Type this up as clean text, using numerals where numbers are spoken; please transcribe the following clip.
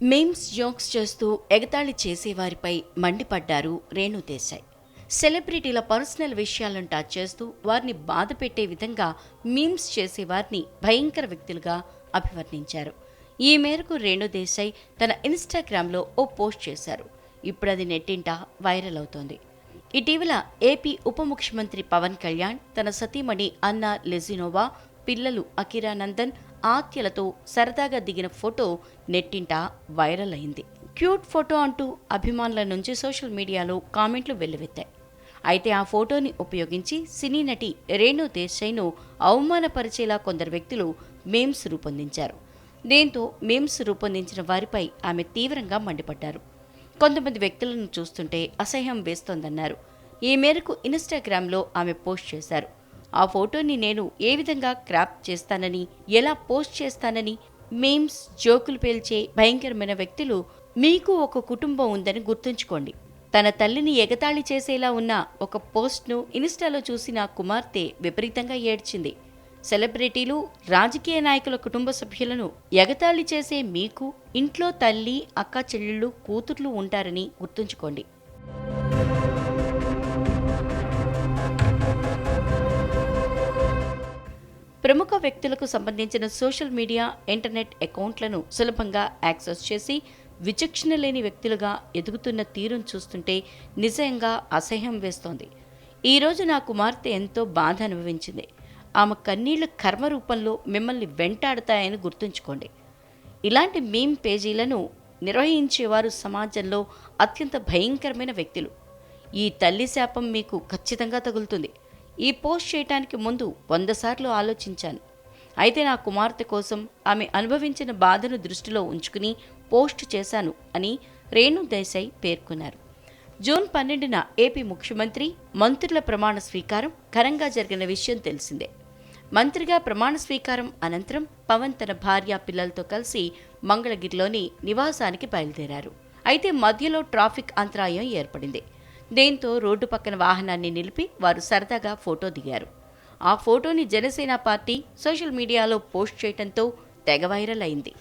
Memes jokes చేస్తూ ఎగతాళి చేసేవారిపై మండిపడ్డారు రేణు దేశాయ్. సెలబ్రిటీల పర్సనల్ విషయాలను టచ్ చేస్తూ వారిని బాధ పెట్టే విధంగా మీమ్స్ చేసేవారిని భయంకర వ్యక్తులుగా అభివర్ణించారు. ఈ మేరకు రేణు దేశాయ్ తన ఇన్స్టాగ్రామ్లో ఓ పోస్ట్ చేశారు. ఇప్పుడు అది నెట్టింట వైరల్ అవుతోంది. ఇటీవల ఏపీ ఉప ముఖ్యమంత్రి పవన్ కళ్యాణ్ తన సతీమణి అన్నా లెజినోవా, పిల్లలు అకిరానందన్, ఆత్యలతో సరదాగా దిగిన ఫోటో నెట్టింట వైరల్ అయింది. క్యూట్ ఫోటో అంటూ అభిమానుల నుంచి సోషల్ మీడియాలో కామెంట్లు వెల్లువెత్తాయి. అయితే ఆ ఫోటోని ఉపయోగించి సినీ నటి రేణు దేశాయ్ను అవమానపరిచేలా కొందరు వ్యక్తులు మీమ్స్ రూపొందించారు. దీంతో మీమ్స్ రూపొందించిన వారిపై ఆమె తీవ్రంగా మండిపడ్డారు. కొంతమంది వ్యక్తులను చూస్తుంటే అసహ్యం వేస్తోందన్నారు. ఈ మేరకు ఇన్స్టాగ్రామ్లో ఆమె పోస్ట్ చేశారు. ఆ ఫోటోని నేను ఏ విధంగా క్రాప్ చేస్తానని, ఎలా పోస్ట్ చేస్తానని, మీమ్స్ జోకులు పేల్చే భయంకరమైన వ్యక్తులు మీకు ఒక కుటుంబం ఉందని గుర్తుంచుకోండి. తన తల్లిని ఎగతాళి చేసేలా ఉన్న ఒక పోస్ట్ను ఇన్స్టాలో చూసి నా కుమార్తె విపరీతంగా ఏడ్చింది. సెలబ్రిటీలు, రాజకీయ నాయకుల కుటుంబ సభ్యులను ఎగతాళి చేసే మీకు ఇంట్లో తల్లి, అక్క చెల్లెళ్ళు, కూతుర్లు ఉంటారని గుర్తుంచుకోండి. ప్రముఖ వ్యక్తులకు సంబంధించిన సోషల్ మీడియా, ఇంటర్నెట్ అకౌంట్లను సులభంగా యాక్సెస్ చేసి విచక్షణ లేని వ్యక్తులుగా ఎదుగుతున్న తీరును చూస్తుంటే నిజంగా అసహ్యం వేస్తోంది. ఈరోజు నా కుమార్తె ఎంతో బాధ అనుభవించింది. ఆమె కన్నీళ్లు కర్మ రూపంలో మిమ్మల్ని వెంటాడతాయని గుర్తుంచుకోండి. ఇలాంటి మీమ్ పేజీలను నిర్వహించేవారు సమాజంలో అత్యంత భయంకరమైన వ్యక్తులు. ఈ తల్లి శాపం మీకు ఖచ్చితంగా తగులుతుంది. ఈ పోస్ట్ చేయటానికి ముందు 100 సార్లు ఆలోచించాను. అయితే నా కుమార్తె కోసం ఆమె అనుభవించిన బాధను దృష్టిలో ఉంచుకుని పోస్ట్ చేశాను అని రేణు దేశాయ్ పేర్కొన్నారు. జూన్ 12న ఏపీ ముఖ్యమంత్రి, మంత్రుల ప్రమాణ స్వీకారం ఘనంగా జరిగిన విషయం తెలిసిందే. మంత్రిగా ప్రమాణ స్వీకారం అనంతరం పవన్ తన భార్య, పిల్లలతో కలిసి మంగళగిరిలోని నివాసానికి బయలుదేరారు. అయితే మధ్యలో ట్రాఫిక్ అంతరాయం ఏర్పడింది. దీంతో రోడ్డు పక్కన వాహనాన్ని నిలిపి వారు సరదాగా ఫోటో దిగారు. ఆ ఫోటోని జనసేన పార్టీ సోషల్ మీడియాలో పోస్ట్ చేయడంతో తెగ వైరల్ అయింది.